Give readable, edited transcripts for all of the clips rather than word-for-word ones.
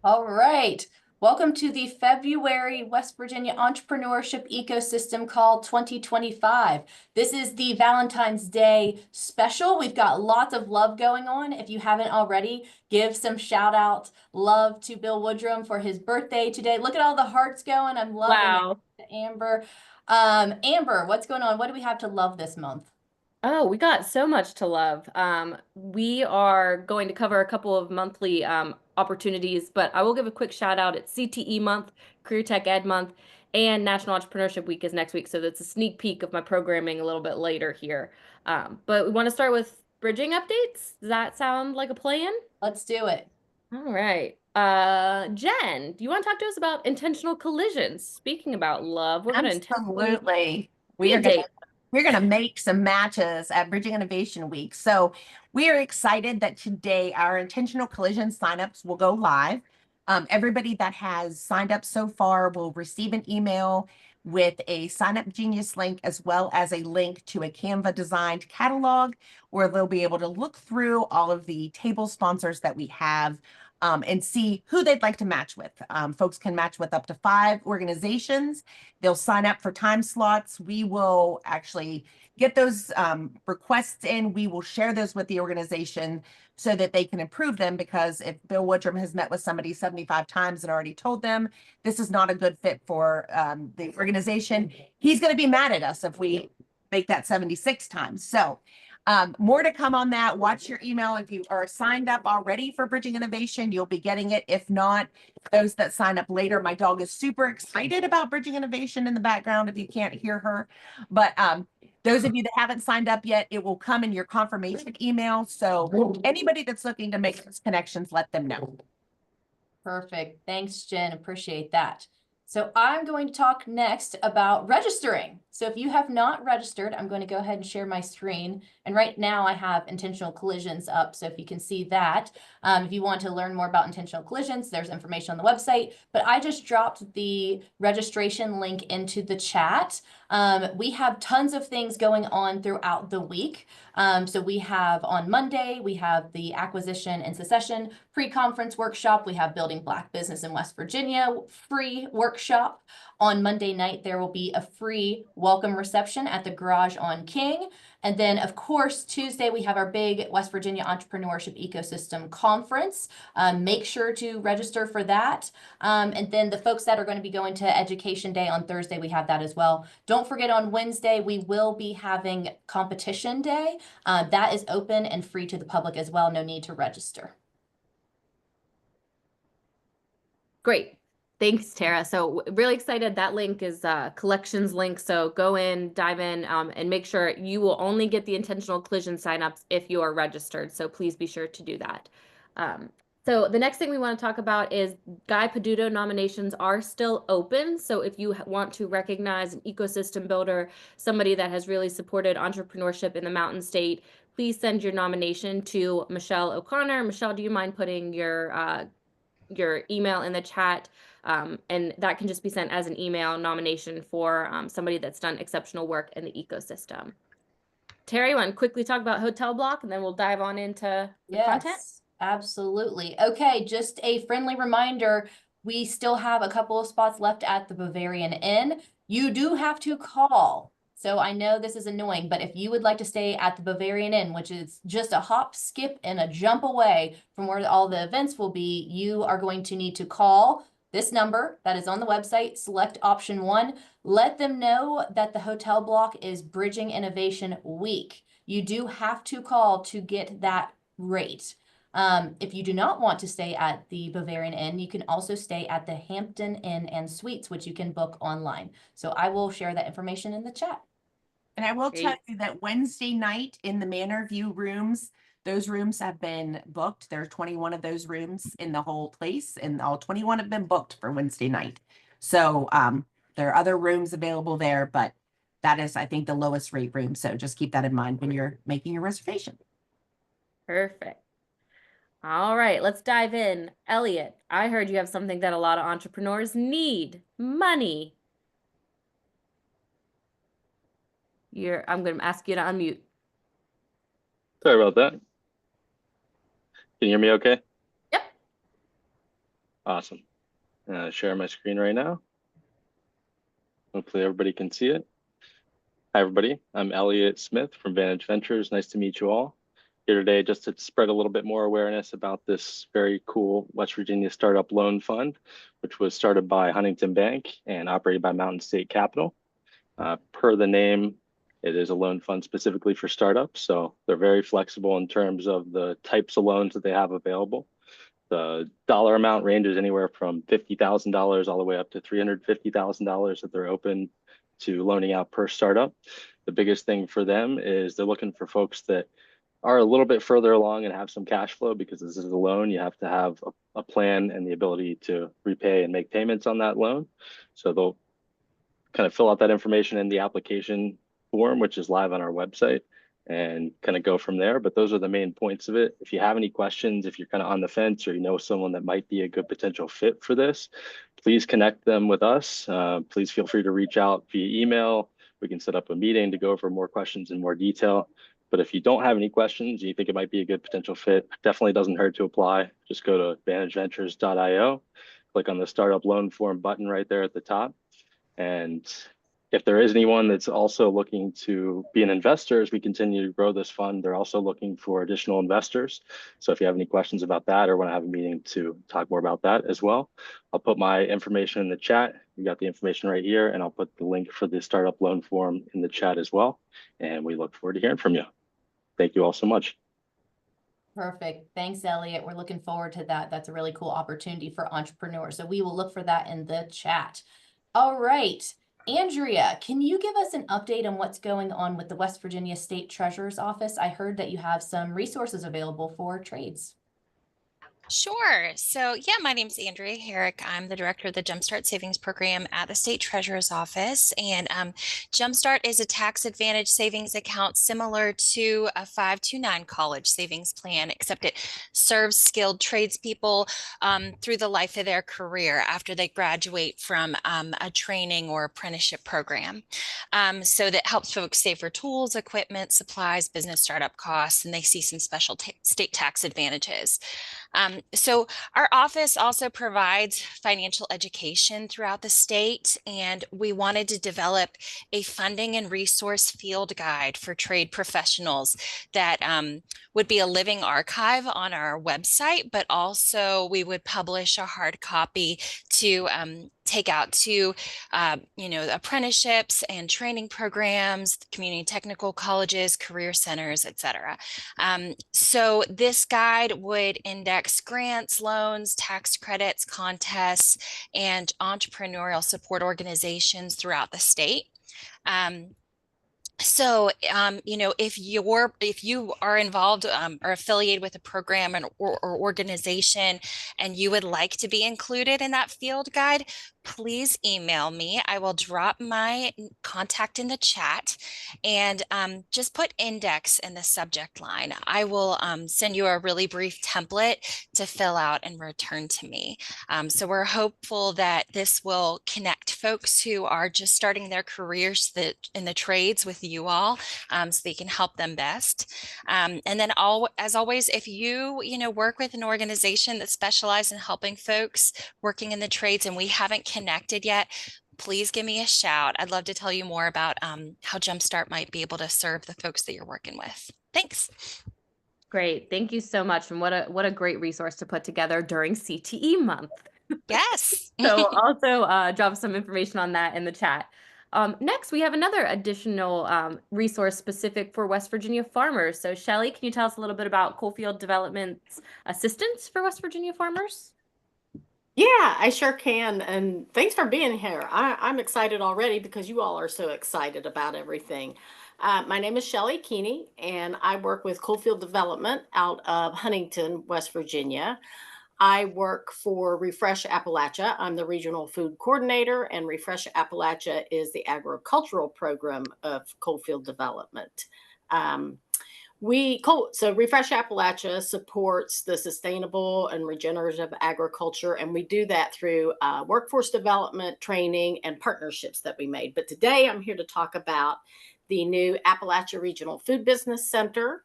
All right. Welcome to the February West Virginia Entrepreneurship Ecosystem Call 2025. This is the Valentine's Day special. We've got lots of love going on. If you haven't already, give some shout out love to Bill Woodrum for his birthday today. Look at all the hearts going. I'm loving it. Wow. Amber. Amber, what's going on? What do we have to love this month? Oh, we got so much to love. We are going to cover a couple of monthly opportunities, but I will give a quick shout out. It's CTE month, Career Tech Ed month, and National Entrepreneurship Week is next week. So that's a sneak peek of my programming a little bit later here. But we want to start with bridging updates. Does that sound like a plan? Let's do it. All right. Jen, do you want to talk to us about intentional collisions? Speaking about love, we're going to intentionally Absolutely. be We a are gonna date. we're gonna make some matches at Bridging Innovation Week. So we are excited that today our intentional collision signups will go live. Everybody that has signed up so far will receive an email with a Sign Up Genius link as well as a link to a Canva designed catalog where they'll be able to look through all of the table sponsors that we have and see who they'd like to match with. Folks can match with up to 5 organizations. They'll sign up for time slots. We will actually get those requests in. We will share those with the organization so that they can approve them, because if Bill Woodrum has met with somebody 75 times and already told them this is not a good fit for the organization, he's going to be mad at us if we make that 76 times. So more to come on that. Watch your email. If you are signed up already for Bridging Innovation, you'll be getting it. If not, those that sign up later, my dog is super excited about Bridging Innovation in the background if you can't hear her. But those of you that haven't signed up yet, it will come in your confirmation email. So anybody that's looking to make those connections, let them know. Perfect. Thanks, Jen. Appreciate that. So I'm going to talk next about registering. So if you have not registered, I'm going to go ahead and share my screen. And right now I have intentional collisions up. So if you can see that, if you want to learn more about intentional collisions, there's information on the website. But I just dropped the registration link into the chat. We have tons of things going on throughout the week. So we have on Monday, we have the acquisition and succession pre-conference workshop. We have building Black business in West Virginia free workshop. On Monday night, there will be a free welcome reception at the Garage on King. And then, of course, Tuesday, we have our big West Virginia Entrepreneurship Ecosystem Conference. Make sure to register for that. And then the folks that are going to be going to Education Day on Thursday, we have that as well. Don't forget, on Wednesday, we will be having Competition Day. That is open and free to the public as well. No need to register. Great. Thanks, Tara. So really excited. That link is a collections link. So go in, dive in, and make sure you will only get the intentional collision signups if you are registered. So please be sure to do that. So the next thing we want to talk about is Guy Peduto nominations are still open. So if you want to recognize an ecosystem builder, somebody that has really supported entrepreneurship in the Mountain State, please send your nomination to Michelle O'Connor. Michelle, do you mind putting your email in the chat? And that can just be sent as an email nomination for somebody that's done exceptional work in the ecosystem. Terry, you want to quickly talk about Hotel Block, and then we'll dive on into the content? Yes, absolutely. Okay, just a friendly reminder, we still have a couple of spots left at the Bavarian Inn. You do have to call. So I know this is annoying, but if you would like to stay at the Bavarian Inn, which is just a hop, skip, and a jump away from where all the events will be, you are going to need to call this number that is on the website, select option 1. Let them know that the hotel block is Bridging Innovation Week. You do have to call to get that rate. If you do not want to stay at the Bavarian Inn, you can also stay at the Hampton Inn and Suites, which you can book online. So I will share that information in the chat. And I will tell you that Wednesday night in the Manor View rooms, those rooms have been booked. There are 21 of those rooms in the whole place, and all 21 have been booked for Wednesday night. So there are other rooms available there, but that is, I think, the lowest rate room. So just keep that in mind when you're making your reservation. Perfect. All right, let's dive in. Elliot, I heard you have something that a lot of entrepreneurs need: money. I'm going to ask you to unmute. Sorry about that. Can you hear me okay? Yep. Awesome. Share my screen right now. Hopefully everybody can see it. Hi, everybody. I'm Elliot Smith from Vantage Ventures. Nice to meet you all. Here today just to spread a little bit more awareness about this very cool West Virginia Startup Loan Fund, which was started by Huntington Bank and operated by Mountain State Capital. Per the name, it is a loan fund specifically for startups. So they're very flexible in terms of the types of loans that they have available. The dollar amount ranges anywhere from $50,000 all the way up to $350,000 that they're open to loaning out per startup. The biggest thing for them is they're looking for folks that are a little bit further along and have some cash flow, because this is a loan. You have to have a plan and the ability to repay and make payments on that loan. So they'll kind of fill out that information in the application form, which is live on our website, and kind of go from there. But those are the main points of it. If you have any questions, if you're kind of on the fence or you know someone that might be a good potential fit for this, please connect them with us. Please feel free to reach out via email. We can set up a meeting to go over more questions in more detail. But if you don't have any questions and you think it might be a good potential fit, definitely doesn't hurt to apply. Just go to advantageventures.io, click on the startup loan form button right there at the top. And if there is anyone that's also looking to be an investor as we continue to grow this fund, they're also looking for additional investors. So if you have any questions about that or want to have a meeting to talk more about that as well, I'll put my information in the chat. You got the information right here, and I'll put the link for the startup loan form in the chat as well. And we look forward to hearing from you. Thank you all so much. Perfect. Thanks, Elliot. We're looking forward to that. That's a really cool opportunity for entrepreneurs. So we will look for that in the chat. All right. Andrea, can you give us an update on what's going on with the West Virginia State Treasurer's Office? I heard that you have some resources available for trades. Sure. So yeah, my name's Andrea Herrick. I'm the director of the Jumpstart Savings Program at the State Treasurer's Office. And Jumpstart is a tax advantage savings account similar to a 529 college savings plan, except it serves skilled tradespeople through the life of their career after they graduate from a training or apprenticeship program. So that helps folks save for tools, equipment, supplies, business startup costs, and they see some special state tax advantages. So our office also provides financial education throughout the state, and we wanted to develop a funding and resource field guide for trade professionals that would be a living archive on our website, but also we would publish a hard copy to take out to, apprenticeships and training programs, community technical colleges, career centers, et cetera. So this guide would index grants, loans, tax credits, contests, and entrepreneurial support organizations throughout the state. So, if you are involved or affiliated with a program or organization and you would like to be included in that field guide, please email me. I will drop my contact in the chat and just put index in the subject line. I will send you a really brief template to fill out and return to me. So we're hopeful that this will connect folks who are just starting their careers in the trades with you all, so they can help them best. And then as always, if you work with an organization that specializes in helping folks working in the trades and we haven't connected yet, please give me a shout. I'd love to tell you more about how Jumpstart might be able to serve the folks that you're working with. Thanks. Great. Thank you so much. And what a great resource to put together during CTE month. Yes. So also drop some information on that in the chat. Next, we have another additional resource specific for West Virginia farmers. So Shelley, can you tell us a little bit about Coalfield Development's assistance for West Virginia farmers? Yeah, I sure can. And thanks for being here. I'm excited already because you all are so excited about everything. My name is Shelley Keeney, and I work with Coalfield Development out of Huntington, West Virginia. I work for Refresh Appalachia. I'm the regional food coordinator, and Refresh Appalachia is the agricultural program of Coalfield Development. So Refresh Appalachia supports the sustainable and regenerative agriculture, and we do that through workforce development, training, and partnerships that we made. But today I'm here to talk about the new Appalachia Regional Food Business Center.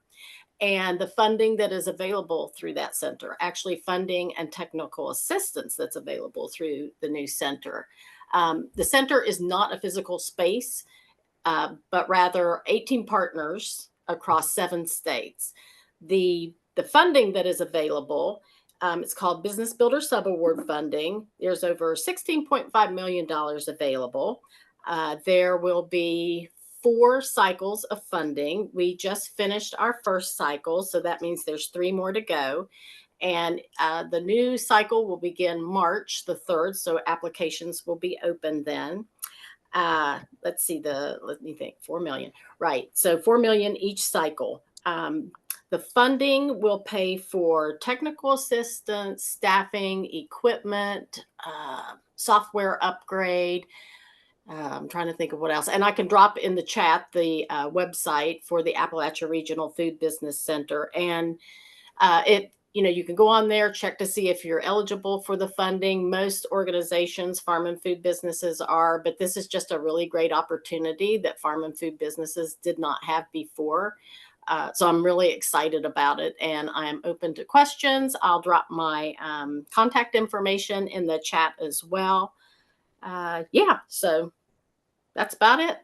and the funding that is available through that center, actually funding and technical assistance that's available through the new center. The center is not a physical space, but rather 18 partners across 7 states. The funding that is available, it's called Business Builder Subaward funding. There's over $16.5 million available. There will be 4 cycles of funding. We just finished our first cycle, so that means there's 3 more to go. And the new cycle will begin March the 3rd, so applications will be open then. Let's see, let me think, 4 million. Right, so 4 million each cycle. The funding will pay for technical assistance, staffing, equipment, software upgrade. I'm trying to think of what else. And I can drop in the chat the website for the Appalachia Regional Food Business Center. And you can go on there, check to see if you're eligible for the funding. Most organizations, farm and food businesses are, but this is just a really great opportunity that farm and food businesses did not have before. So I'm really excited about it, and I am open to questions. I'll drop my contact information in the chat as well. So that's about it.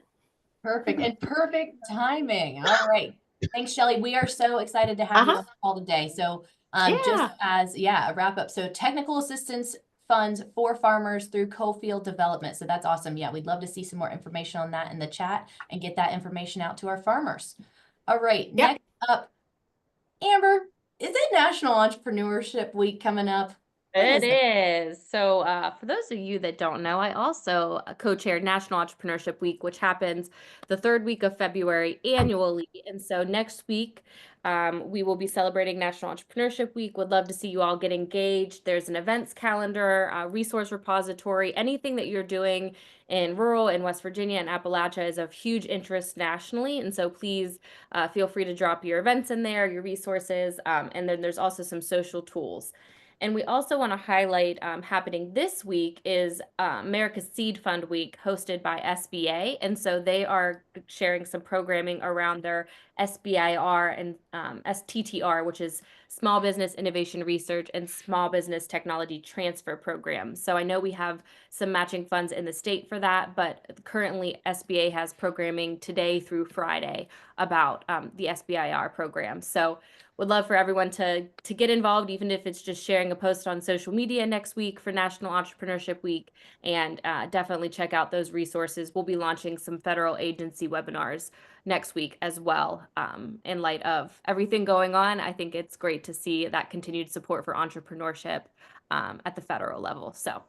Perfect, and perfect timing. All right. Thanks, Shelley. We are so excited to have you on the call today. So just as a wrap up. So technical assistance funds for farmers through co-field development. So that's awesome. Yeah, we'd love to see some more information on that in the chat and get that information out to our farmers. All right, next up, Amber, is it National Entrepreneurship Week coming up? It is. So for those of you that don't know, I also co-chair National Entrepreneurship Week, which happens the 3rd week of February annually. And so next week, we will be celebrating National Entrepreneurship Week. Would love to see you all get engaged. There's an events calendar, resource repository, anything that you're doing in rural and West Virginia and Appalachia is of huge interest nationally. And so please feel free to drop your events in there, your resources, and then there's also some social tools. And we also want to highlight happening this week is America's Seed Fund Week hosted by SBA. And so they are sharing some programming around their SBIR and STTR, which is Small Business Innovation Research and Small Business Technology Transfer Program. So I know we have some matching funds in the state for that, but currently SBA has programming today through Friday about the SBIR program. So would love for everyone to get involved, even if it's just sharing a post on social media next week for National Entrepreneurship Week, and definitely check out those resources. We'll be launching some federal agency webinars next week as well. In light of everything going on, I think it's great to see that continued support for entrepreneurship at the federal level. So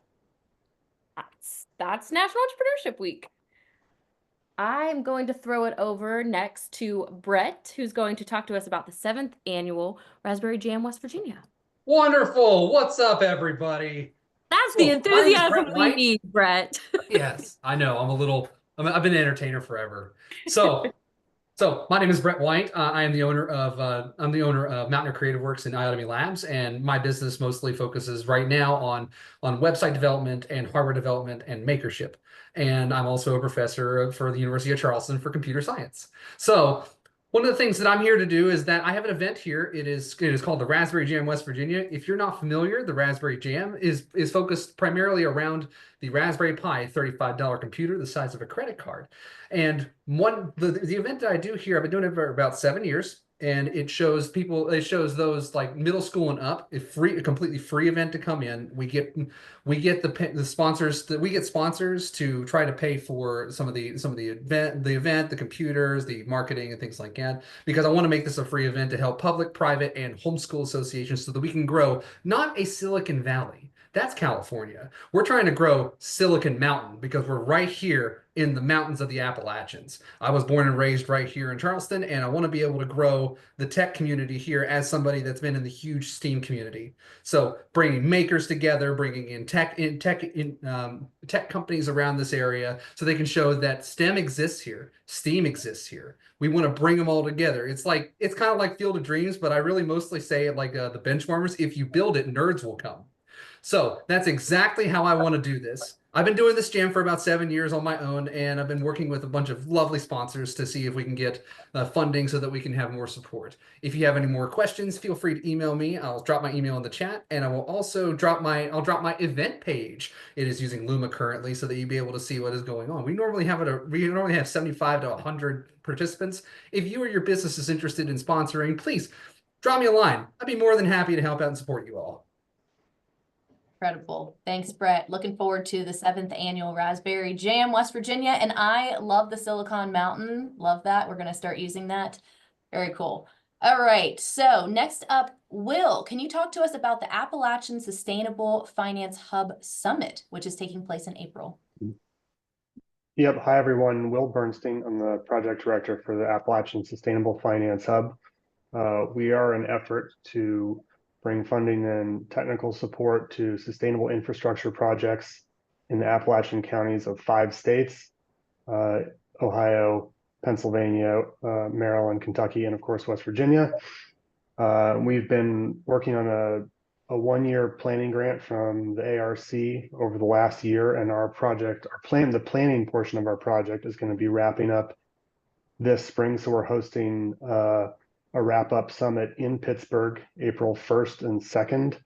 that's National Entrepreneurship Week. I'm going to throw it over next to Brett, who's going to talk to us about the 7th annual Raspberry Jam West Virginia. Wonderful. What's up, everybody? That's the enthusiasm we need, Brett. Yes, I know. I've been an entertainer forever. So my name is Brett White. I am the owner of Mountaineer Creative Works and IOtomy Labs, and my business mostly focuses right now on website development and hardware development and makership. And I'm also a professor for the University of Charleston for computer science. So one of the things that I'm here to do is that I have an event here. It is called the Raspberry Jam West Virginia. If you're not familiar, the Raspberry Jam is focused primarily around the Raspberry Pi $35 computer the size of a credit card. And the event that I do here, I've been doing it for about 7 years. And it shows those like middle school and up, a completely free event to come in. We get the sponsors, we get sponsors to try to pay for some of the event, the computers, the marketing and things like that, because I want to make this a free event to help public, private, and homeschool associations so that we can grow not a Silicon Valley. That's California. We're trying to grow Silicon Mountain because we're right here in the mountains of the Appalachians. I was born and raised right here in Charleston, and I want to be able to grow the tech community here as somebody that's been in the huge STEAM community. So bringing makers together, bringing in tech companies around this area so they can show that STEM exists here, STEAM exists here. We want to bring them all together. It's kind of like Field of Dreams, but I really mostly say it like the Benchwarmers. If you build it, nerds will come. So that's exactly how I want to do this. I've been doing this jam for about 7 years on my own, and I've been working with a bunch of lovely sponsors to see if we can get funding so that we can have more support. If you have any more questions, feel free to email me. I'll drop my email in the chat, and I will also drop my event page. It is using Luma currently, so that you'll be able to see what is going on. We normally have 75 to 100 participants. If you or your business is interested in sponsoring, please drop me a line. I'd be more than happy to help out and support you all. Incredible. Thanks, Brett. Looking forward to the 7th annual Raspberry Jam, West Virginia. And I love the Silicon Mountain. Love that. We're going to start using that. Very cool. All right. So next up, Will, can you talk to us about the Appalachian Sustainable Finance Hub Summit, which is taking place in April? Yep. Hi, everyone. Will Bernstein. I'm the project director for the Appalachian Sustainable Finance Hub. We are an effort to bring funding and technical support to sustainable infrastructure projects in the Appalachian counties of 5 states, Ohio, Pennsylvania, Maryland, Kentucky, and of course, West Virginia. We've been working on a 1-year planning grant from the ARC over the last year, and the planning portion of our project is going to be wrapping up this spring. So we're hosting a wrap-up summit in Pittsburgh, April 1st and 2nd.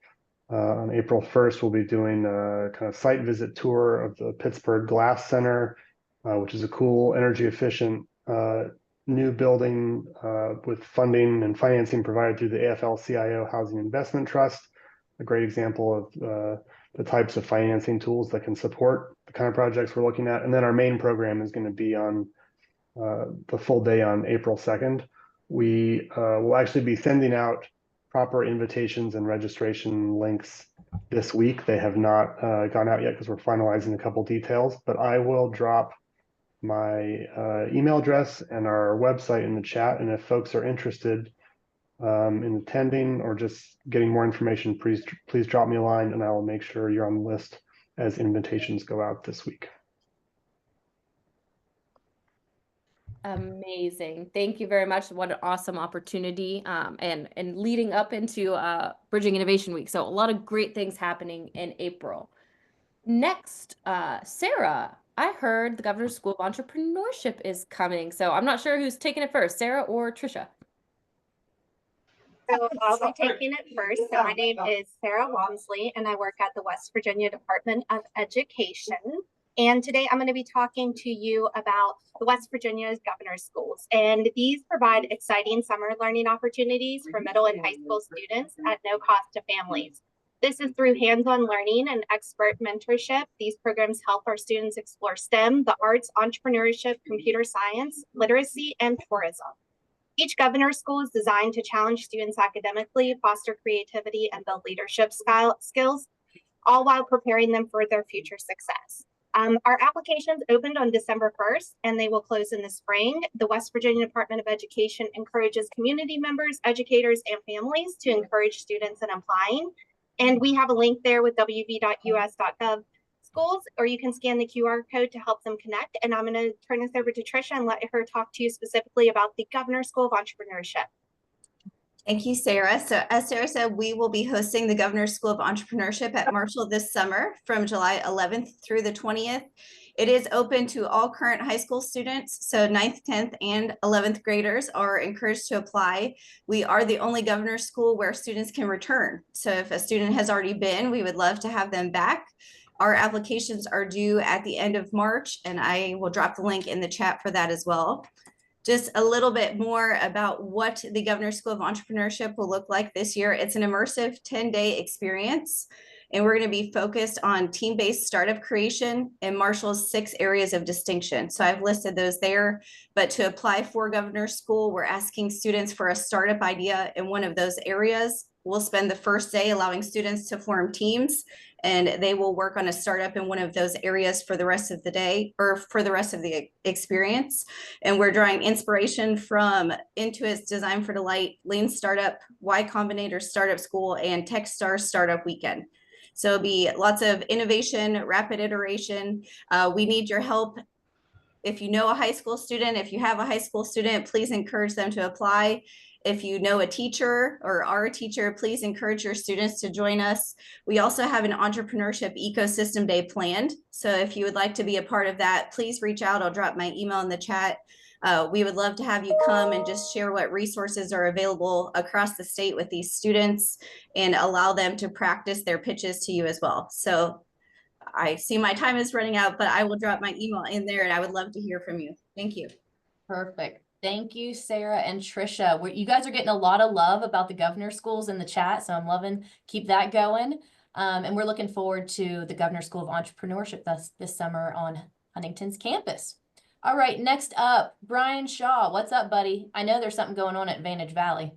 On April 1st, we'll be doing a kind of site visit tour of the Pittsburgh Glass Center, which is a cool, energy-efficient new building with funding and financing provided through the AFL-CIO Housing Investment Trust, a great example of the types of financing tools that can support the kind of projects we're looking at. And then our main program is going to be on the full day on April 2nd. We will actually be sending out proper invitations and registration links this week. They have not gone out yet because we're finalizing a couple details, but I will drop my email address and our website in the chat. And if folks are interested in attending or just getting more information, please drop me a line and I will make sure you're on the list as invitations go out this week. Amazing. Thank you very much. What an awesome opportunity. And leading up into Bridging Innovation Week. So a lot of great things happening in April. Next, Sarah, I heard the Governor's School of Entrepreneurship is coming. So I'm not sure who's taking it first, Sarah or Trisha. So I'll be taking it first. So my name is Sarah Walmsley, and I work at the West Virginia Department of Education. And today I'm going to be talking to you about the West Virginia's Governor's Schools. And these provide exciting summer learning opportunities for middle and high school students at no cost to families. This is through hands-on learning and expert mentorship. These programs help our students explore STEM, the arts, entrepreneurship, computer science, literacy, and tourism. Each Governor's School is designed to challenge students academically, foster creativity, and build leadership skills, all while preparing them for their future success. Our applications opened on December 1st, and they will close in the spring. The West Virginia Department of Education encourages community members, educators, and families to encourage students in applying. And we have a link there with wv.us.gov schools, or you can scan the QR code to help them connect. And I'm going to turn this over to Trisha and let her talk to you specifically about the Governor's School of Entrepreneurship. Thank you, Sarah. So as Sarah said, we will be hosting the Governor's School of Entrepreneurship at Marshall this summer from July 11th through the 20th. It is open to all current high school students. So 9th, 10th, and 11th graders are encouraged to apply. We are the only Governor's School where students can return. So if a student has already been, we would love to have them back. Our applications are due at the end of March, and I will drop the link in the chat for that as well. Just a little bit more about what the Governor's School of Entrepreneurship will look like this year. It's an immersive 10-day experience, and we're going to be focused on team-based startup creation and Marshall's 6 areas of distinction. So I've listed those there, but to apply for Governor's School, we're asking students for a startup idea in one of those areas. We'll spend the first day allowing students to form teams, and they will work on a startup in one of those areas for the rest of the day or for the rest of the experience. And we're drawing inspiration from Intuit's Design for Delight, Lean Startup, Y Combinator Startup School, and Techstars Startup Weekend. So it'll be lots of innovation, rapid iteration. We need your help. If you know a high school student, if you have a high school student, please encourage them to apply. If you know a teacher or are a teacher, please encourage your students to join us. We also have an entrepreneurship ecosystem day planned. So if you would like to be a part of that, please reach out. I'll drop my email in the chat. We would love to have you come and just share what resources are available across the state with these students and allow them to practice their pitches to you as well. So I see my time is running out, but I will drop my email in there and I would love to hear from you. Thank you. Perfect. Thank you, Sarah and Trisha. You guys are getting a lot of love about the governor schools in the chat, so I'm loving, keep that going. And we're looking forward to the Governor School of Entrepreneurship this summer on Huntington's campus. All right, next up, Brian Shaw. What's up, buddy? I know there's something going on at Vantage Valley.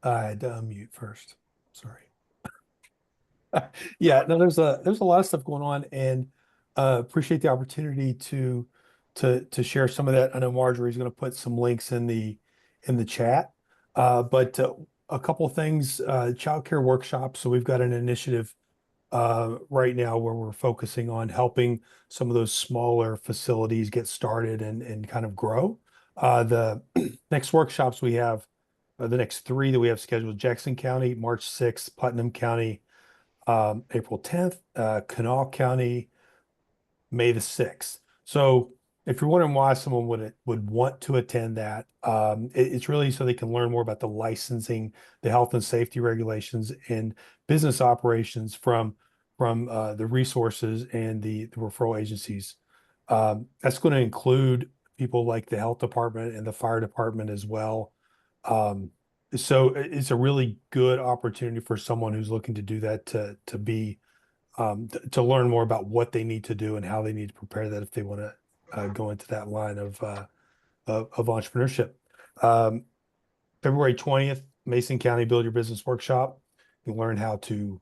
I had to unmute first. Sorry. Yeah, no, there's a lot of stuff going on, and appreciate the opportunity to share some of that. I know Marjorie's going to put some links in the chat, but a couple of things. Childcare workshops. So we've got an initiative right now where we're focusing on helping some of those smaller facilities get started and kind of grow. The next workshops we have, the next 3 that we have scheduled: Jackson County, March 6th, Putnam County, April 10th, Kanawha County, May the 6th. So if you're wondering why someone would want to attend that, it's really so they can learn more about the licensing, the health and safety regulations, and business operations from the resources and the referral agencies. That's going to include people like the health department and the fire department as well. So it's a really good opportunity for someone who's looking to do that to be to learn more about what they need to do and how they need to prepare that if they want to go into that line of entrepreneurship. February 20th, Mason County Build Your Business Workshop. You learn how to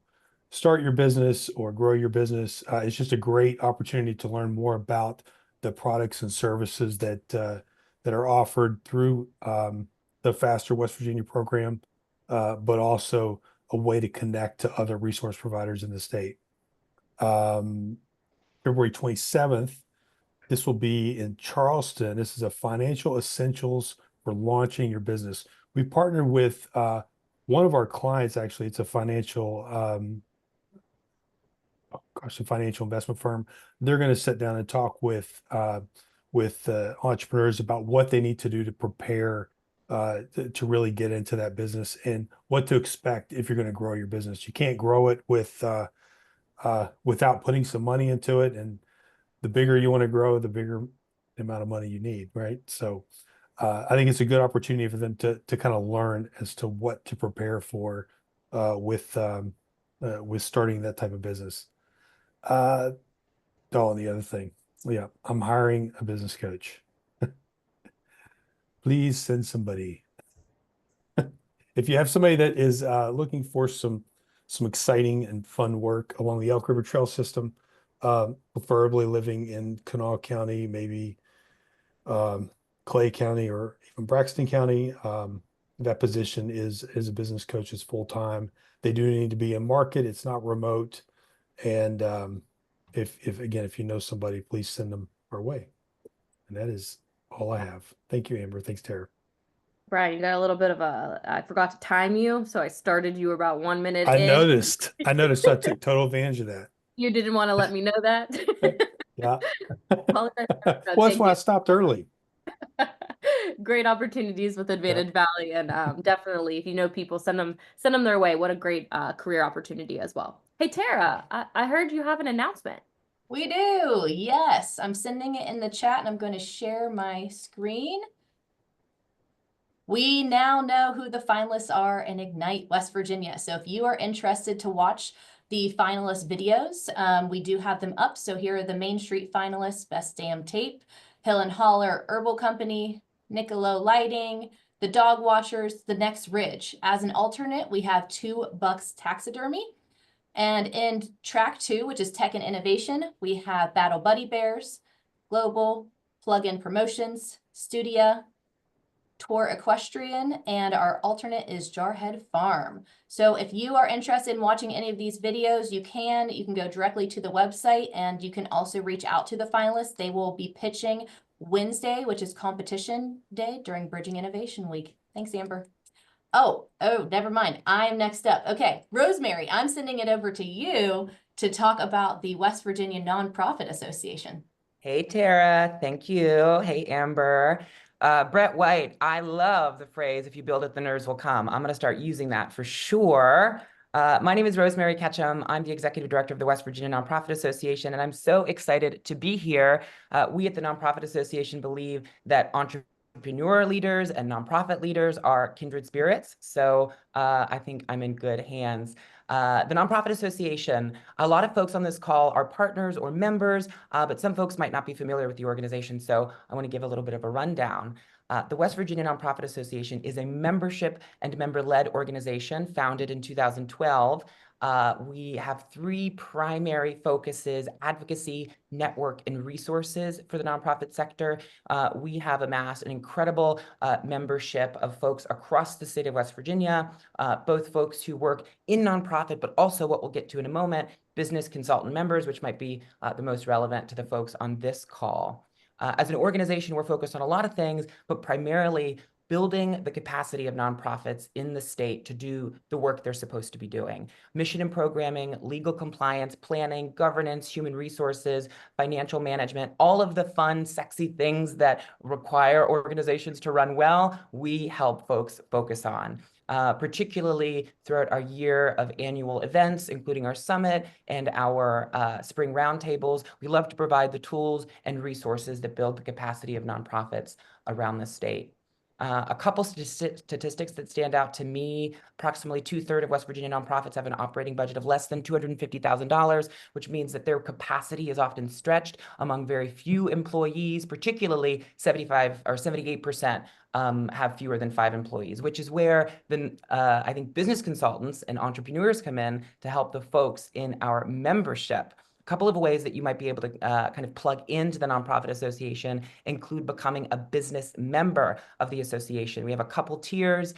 start your business or grow your business. It's just a great opportunity to learn more about the products and services that are offered through the Faster West Virginia program, but also a way to connect to other resource providers in the state. February 27th, this will be in Charleston. This is a financial essentials for launching your business. We partnered with one of our clients, actually. It's a financial a financial investment firm. They're going to sit down and talk with entrepreneurs about what they need to do to prepare to really get into that business and what to expect if you're going to grow your business. You can't grow it without putting some money into it. And the bigger you want to grow, the bigger the amount of money you need, right? So I think it's a good opportunity for them to kind of learn as to what to prepare for with starting that type of business. And the other thing, yeah, I'm hiring a business coach. Please send somebody. If you have somebody that is looking for some exciting and fun work along the Elk River Trail system, preferably living in Kanawha County, maybe Clay County or even Braxton County, that position is a business coach, is full-time. They do need to be in market. It's not remote. And if you know somebody, please send them our way. And that is all I have. Thank you, Amber. Thanks, Tara. Brian, you got a little bit of I forgot to time you, so I started you about 1 minute I in. noticed. I took total advantage of that. You didn't want to let me know that. Yeah. Well, Well, that's why I stopped early. Great opportunities with Advantage Valley, and definitely, if you know people, send them their way. What a great career opportunity as well. Hey, Tara, I heard you have an announcement. We do, yes. I'm sending it in the chat, and I'm going to share my screen. We now know who the finalists are in Ignite West Virginia. So if you are interested to watch the finalist videos, we do have them up. So here are the Main Street finalists: Best Damn Tape, Hill and Holler Herbal Company, Niccolo Lighting, The Dog Watchers, The Next Ridge. As an alternate, we have 2 Bucks Taxidermy. And in track 2, which is Tech and Innovation, we have Battle Buddy Bears, Global, Plug-in Promotions, Studia, Tour Equestrian, and our alternate is Jarhead Farm. So if you are interested in watching any of these videos, you can go directly to the website, and you can also reach out to the finalists. They will be pitching Wednesday, which is competition day during Bridging Innovation Week. Thanks, Amber. Oh, never mind. I'm next up. Okay, Rosemary, I'm sending it over to you to talk about the West Virginia Nonprofit Association. Hey, Tara. Thank you. Hey, Amber. Brett White, I love the phrase, if you build it, the nerds will come. I'm going to start using that for sure. My name is Rosemary Ketchum. I'm the Executive Director of the West Virginia Nonprofit Association, and I'm so excited to be here. We at the Nonprofit Association believe that entrepreneur leaders and nonprofit leaders are kindred spirits. So I think I'm in good hands. The Nonprofit Association, a lot of folks on this call are partners or members, but some folks might not be familiar with the organization. So I want to give a little bit of a rundown. The West Virginia Nonprofit Association is a membership and member-led organization founded in 2012. We have 3 primary focuses: advocacy, network, and resources for the nonprofit sector. We have amassed an incredible membership of folks across the state of West Virginia, both folks who work in nonprofit, but also what we'll get to in a moment, business consultant members, which might be the most relevant to the folks on this call. As an organization, we're focused on a lot of things, but primarily building the capacity of nonprofits in the state to do the work they're supposed to be doing. Mission and programming, legal compliance, planning, governance, human resources, financial management, all of the fun, sexy things that require organizations to run well, we help folks focus on. Particularly throughout our year of annual events, including our summit and our spring roundtables. We love to provide the tools and resources that build the capacity of nonprofits around the state. A couple statistics that stand out to me: approximately 2/3 of West Virginia nonprofits have an operating budget of less than $250,000, which means that their capacity is often stretched among very few employees, particularly 75 or 78% have fewer than 5 employees, which is where I think business consultants and entrepreneurs come in to help the folks in our membership. Couple of ways that you might be able to kind of plug into the Nonprofit Association include becoming a business member of the association. We have a couple tiers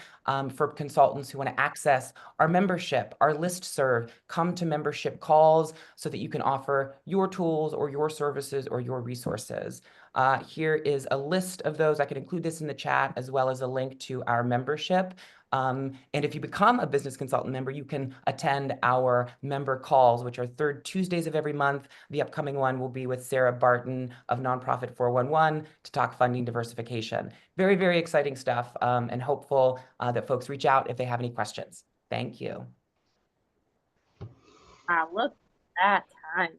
for consultants who want to access our membership, our listserv, come to membership calls so that you can offer your tools or your services or your resources. Here is a list of those. I can include this in the chat, as well as a link to our membership. And if you become a business consultant member, you can attend our member calls, which are 3rd Tuesdays of every month. The upcoming one will be with Sarah Barton of Nonprofit 411 to talk funding diversification. Very, very exciting stuff, and hopeful that folks reach out if they have any questions. Thank you. Look at that time.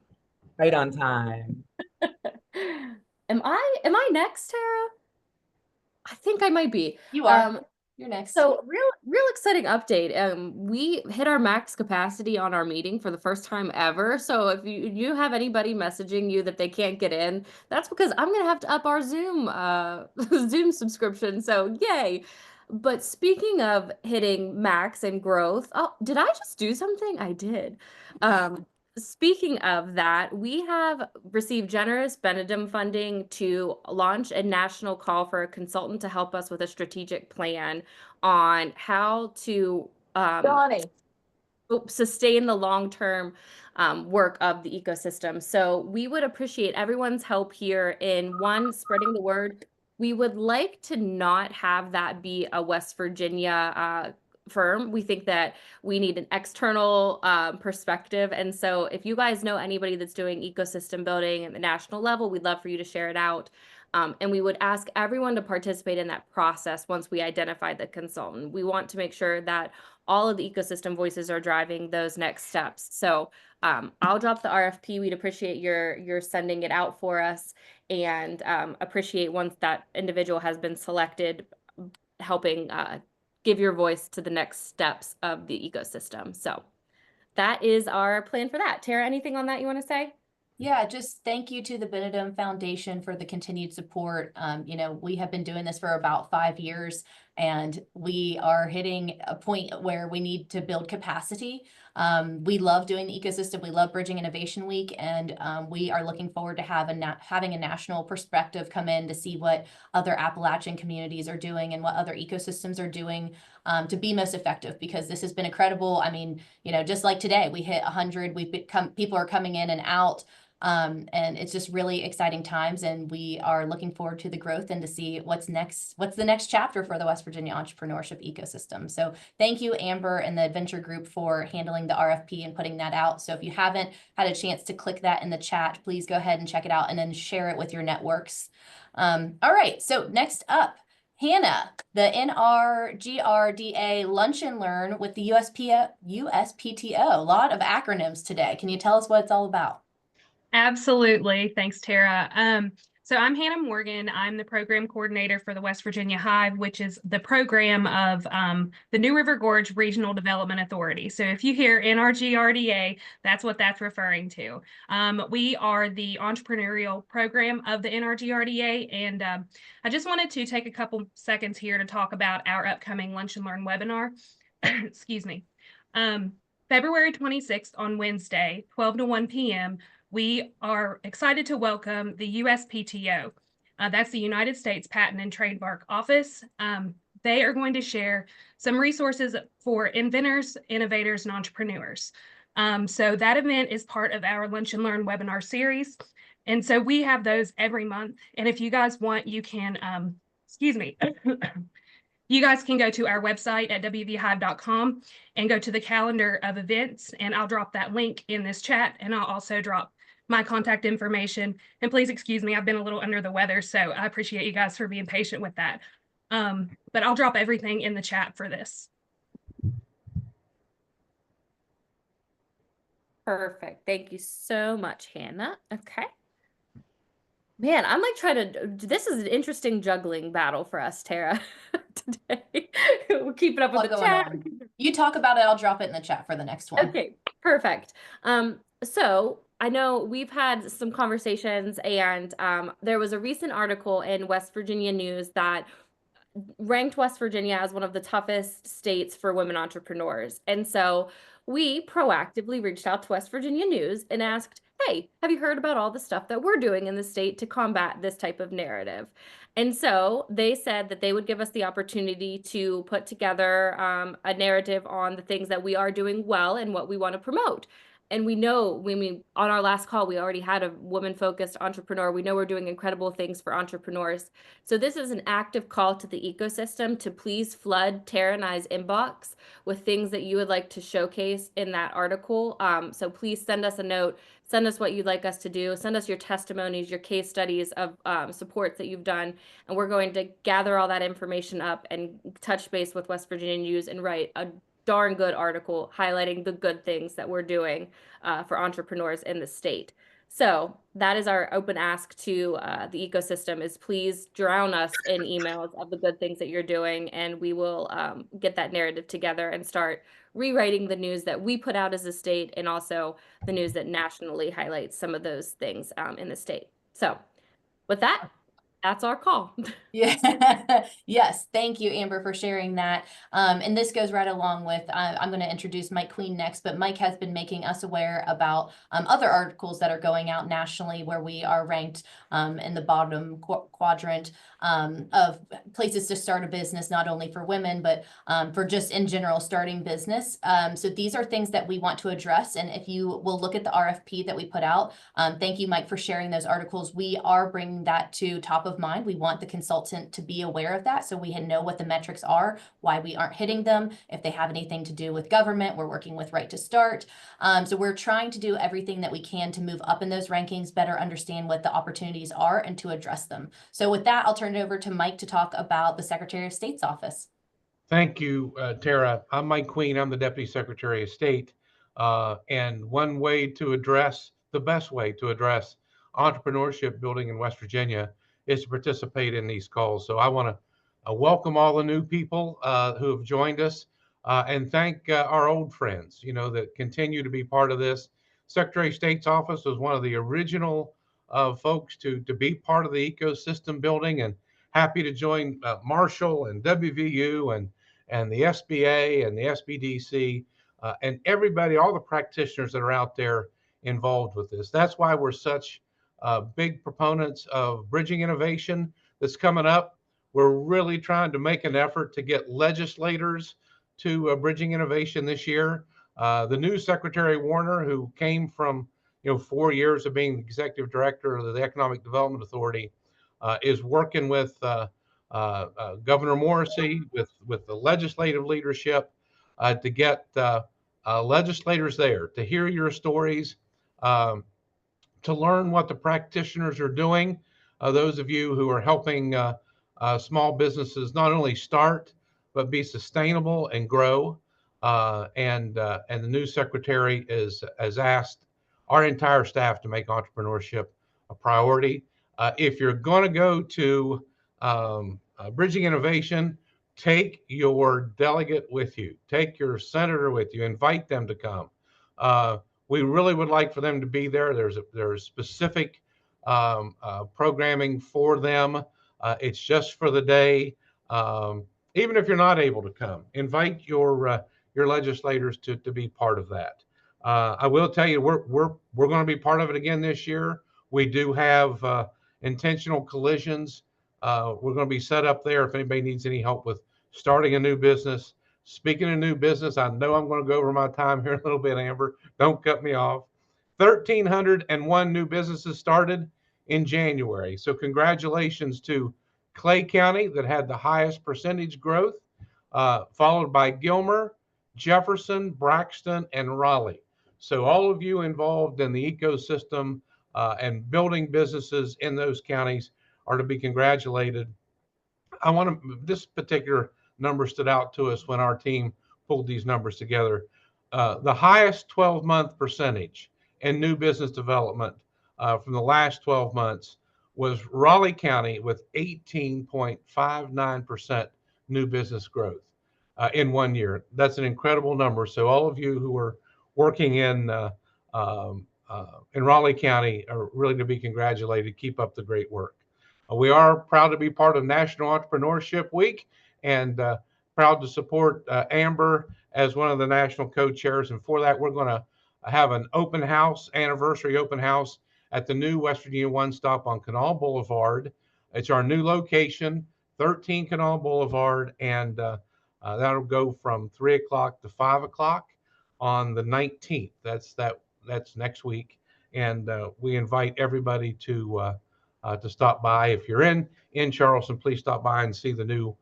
Right on time. Am I next, Tara? I think I might be. You are. You're next. So real exciting update. We hit our max capacity on our meeting for the first time ever. So if you have anybody messaging you that they can't get in, that's because I'm gonna have to up our Zoom Zoom subscription. So yay. But speaking of hitting max and growth, oh, did I just do something? I did. Speaking of that, we have received generous Benedum funding to launch a national call for a consultant to help us with a strategic plan on how to sustain the long-term work of the ecosystem. So we would appreciate everyone's help here in, one, spreading the word. We would like to not have that be a West Virginia firm. We think that we need an external perspective. And so if you guys know anybody that's doing ecosystem building at the national level, we'd love for you to share it out. And we would ask everyone to participate in that process once we identify the consultant. We want to make sure that all of the ecosystem voices are driving those next steps. So I'll drop the RFP. We'd appreciate your sending it out for us, and appreciate once that individual has been selected, helping give your voice to the next steps of the ecosystem. So that is our plan for that. Tara, anything on that you want to say? Yeah, just thank you to the Benedum Foundation for the continued support. We have been doing this for about 5 years, and we are hitting a point where we need to build capacity. We love doing the ecosystem. We love Bridging Innovation Week, and we are looking forward to having a national perspective come in to see what other Appalachian communities are doing and what other ecosystems are doing to be most effective, because this has been incredible. I mean, just like today, we hit 100. People are coming in and out. And it's just really exciting times, and we are looking forward to the growth and to see what's the next chapter for the West Virginia entrepreneurship ecosystem. So thank you, Amber and the Adventure Group, for handling the RFP and putting that out. So if you haven't had a chance to click that in the chat, please go ahead and check it out and then share it with your networks. All right, so next up, Hannah, the NRGRDA Lunch and Learn with the USPTO. A lot of acronyms today. Can you tell us what it's all about? Absolutely. Thanks, Tara. So I'm Hannah Morgan. I'm the program coordinator for the West Virginia Hive, which is the program of the New River Gorge Regional Development Authority. So if you hear NRGRDA, that's what that's referring to. We are the entrepreneurial program of the NRGRDA, and I just wanted to take a couple seconds here to talk about our upcoming Lunch and Learn webinar. Excuse me. February 26th on Wednesday, 12 to 1 p.m., we are excited to welcome the USPTO. That's the United States Patent and Trademark Office. They are going to share some resources for inventors, innovators, and entrepreneurs. So that event is part of our Lunch and Learn webinar series. And so we have those every month. And if you guys want, you can, excuse me, you guys can go to our website at wvhive.com and go to the calendar of events. And I'll drop that link in this chat. And I'll also drop my contact information. And please excuse me, I've been a little under the weather, so I appreciate you guys for being patient with that. But I'll drop everything in the chat for this. Perfect. Thank you so much, Hannah. Okay. Man, I'm like trying to, this is an interesting juggling battle for us, Tara, today. We're keeping up with the chat. You talk about it, I'll drop it in the chat for the next one. Okay, perfect. So I know we've had some conversations, and there was a recent article in West Virginia News that ranked West Virginia as one of the toughest states for women entrepreneurs. And so we proactively reached out to West Virginia News and asked, hey, have you heard about all the stuff that we're doing in the state to combat this type of narrative? And so they said that they would give us the opportunity to put together a narrative on the things that we are doing well and what we want to promote. And we know, on our last call, we already had a woman-focused entrepreneur. We know we're doing incredible things for entrepreneurs. So this is an active call to the ecosystem to please flood Tara and I's inbox with things that you would like to showcase in that article. So please send us a note, send us what you'd like us to do, send us your testimonies, your case studies of supports that you've done. And we're going to gather all that information up and touch base with West Virginia News and write a darn good article highlighting the good things that we're doing for entrepreneurs in the state. So that is our open ask to the ecosystem, is please drown us in emails of the good things that you're doing, and we will get that narrative together and start rewriting the news that we put out as a state, and also the news that nationally highlights some of those things in the state. So with that, that's our call. Yeah. Yes. Thank you, Amber, for sharing that. And this goes right along with, I'm going to introduce Mike Queen next, but Mike has been making us aware about other articles that are going out nationally where we are ranked in the bottom quadrant of places to start a business, not only for women, but for just in general starting business. So these are things that we want to address. And if you will look at the RFP that we put out, thank you, Mike, for sharing those articles. We are bringing that to top of mind. We want the consultant to be aware of that, so we know what the metrics are, why we aren't hitting them. If they have anything to do with government, we're working with Right to Start. So we're trying to do everything that we can to move up in those rankings, better understand what the opportunities are, and to address them. So with that, I'll turn it over to Mike to talk about the Secretary of State's office. Thank you, Tara. I'm Mike Queen. I'm the Deputy Secretary of State. And one way to address, the best way to address entrepreneurship building in West Virginia is to participate in these calls. So I want to welcome all the new people who have joined us and thank our old friends, that continue to be part of this. Secretary of State's office was one of the original folks to be part of the ecosystem building, and happy to join Marshall and WVU and the SBA and the SBDC and everybody, all the practitioners that are out there involved with this. That's why we're such big proponents of bridging innovation that's coming up. We're really trying to make an effort to get legislators to bridging innovation this year. The new Secretary Warner, who came from 4 years of being executive director of the Economic Development Authority, is working with Governor Morrissey, with the legislative leadership, to get legislators there to hear your stories, to learn what the practitioners are doing. Those of you who are helping small businesses not only start, but be sustainable and grow. And the new secretary has asked our entire staff to make entrepreneurship a priority. If you're going to go to Bridging Innovation, take your delegate with you, take your senator with you, invite them to come. We really would like for them to be there. There's specific programming for them. It's just for the day. Even if you're not able to come, invite your legislators to be part of that. I will tell you, we're going to be part of it again this year. We do have intentional collisions. We're going to be set up there if anybody needs any help with starting a new business. Speaking of new business, I know I'm going to go over my time here a little bit, Amber. Don't cut me off. 1,301 new businesses started in January. So congratulations to Clay County that had the highest percentage growth, followed by Gilmer, Jefferson, Braxton, and Raleigh. So all of you involved in the ecosystem and building businesses in those counties are to be congratulated. This particular number stood out to us when our team pulled these numbers together. The highest 12-month percentage in new business development from the last 12 months was Raleigh County with 18.59% new business growth in 1 year. That's an incredible number. So all of you who are working in Raleigh County are really to be congratulated. Keep up the great work. We are proud to be part of National Entrepreneurship Week and proud to support Amber as one of the national co-chairs. And for that, we're going to have an open house, anniversary open house at the new West Virginia One Stop on Canal Boulevard. It's our new location, 13 Canal Boulevard, and that'll go from 3 o'clock to 5 o'clock on the 19th. That's next week. And we invite everybody to stop by. If you're in Charleston, please stop by and see the new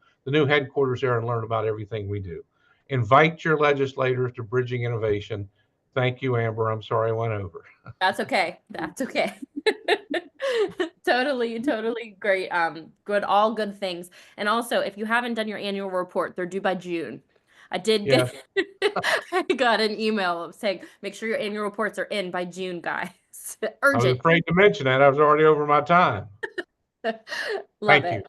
headquarters there and learn about everything we do. Invite your legislators to Bridging Innovation. Thank you, Amber. I'm sorry I went over. That's okay. That's okay. Totally great. All good things. And also, if you haven't done your annual report, they're due by June. I did get, I got an email saying, make sure your annual reports are in by June, guys. Urgent. I was afraid to mention that. I was already over my time. Love it.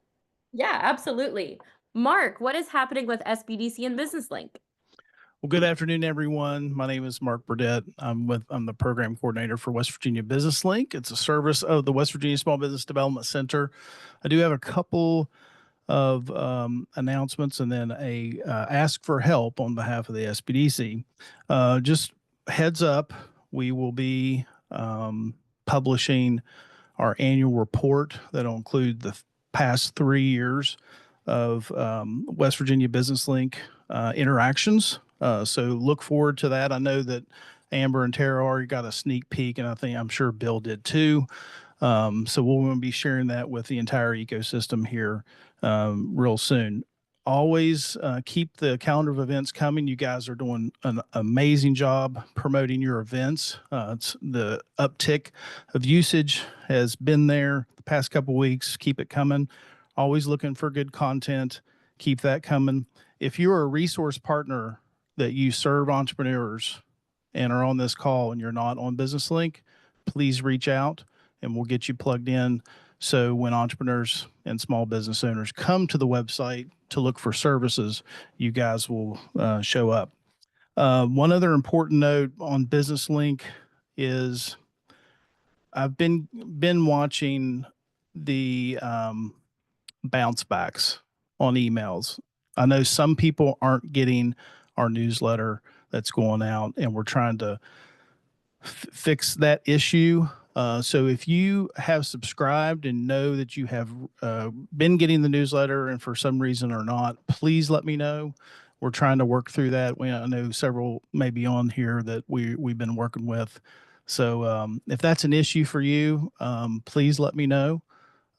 Yeah, absolutely. Mark, what is happening with SBDC and Business Link? Well, good afternoon, everyone. My name is Mark Burdett. I'm the program coordinator for West Virginia Business Link. It's a service of the West Virginia Small Business Development Center. I do have a couple of announcements and then a ask for help on behalf of the SBDC. Just heads up, we will be publishing our annual report that'll include the past 3 years of West Virginia Business Link interactions. So look forward to that. I know that Amber and Tara already got a sneak peek, and I'm sure Bill did too. So we're going to be sharing that with the entire ecosystem here real soon. Always keep the calendar of events coming. You guys are doing an amazing job promoting your events. It's the uptick of usage has been there the past couple of weeks. Keep it coming. Always looking for good content. Keep that coming. If you're a resource partner that you serve entrepreneurs and are on this call and you're not on Business Link, please reach out and we'll get you plugged in. So when entrepreneurs and small business owners come to the website to look for services, you guys will show up. One other important note on Business Link is I've been watching the bounce backs on emails. I know some people aren't getting our newsletter that's going out, and we're trying to fix that issue. So if you have subscribed and know that you have been getting the newsletter and for some reason or not, please let me know. We're trying to work through that. I know several maybe on here that we've been working with So if that's an issue for you, please let me know.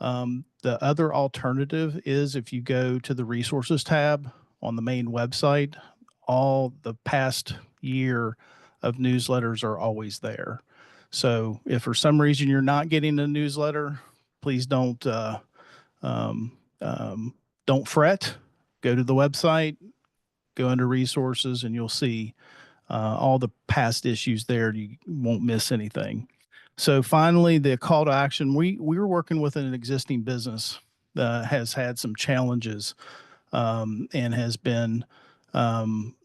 The other alternative is if you go to the resources tab on the main website, all the past year of newsletters are always there. So if for some reason you're not getting a newsletter, please don't fret. Go to the website, go under resources, and you'll see all the past issues there. You won't miss anything. So finally, the call to action. We were working with an existing business that has had some challenges and has been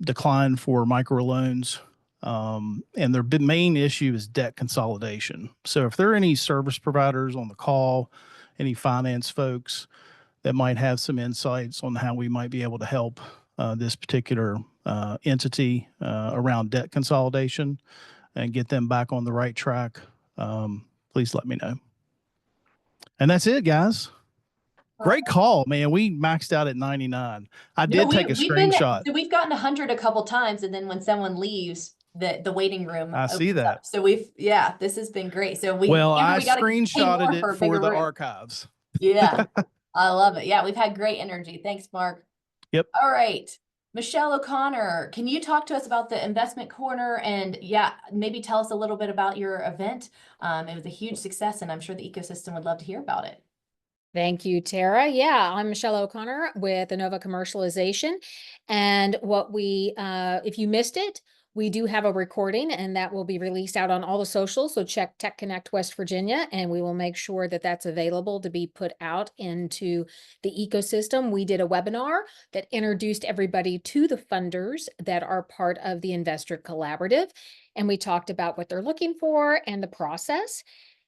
declined for microloans. And their main issue is debt consolidation. So if there are any service providers on the call, any finance folks that might have some insights on how we might be able to help this particular entity around debt consolidation and get them back on the right track, please let me know. And that's it, guys. Great call, man. We maxed out at 99. I did take a screenshot. We've gotten 100 a couple times, and then when someone leaves, the waiting room I see opens that. up. So this has been great. So I gotta pay screenshotted more it for the room. archives. Yeah, I love it. Yeah, we've had great energy. Thanks, Mark. Yep. All right. Michelle O'Connor, can you talk to us about the investment corner and maybe tell us a little bit about your event? It was a huge success, and I'm sure the ecosystem would love to hear about it. Thank you, Tara. Yeah, I'm Michelle O'Connor with Innova Commercialization. And if you missed it, we do have a recording and that will be released out on all the socials. So check Tech Connect West Virginia, and we will make sure that that's available to be put out into the ecosystem. We did a webinar that introduced everybody to the funders that are part of the Investor Collaborative. And we talked about what they're looking for and the process.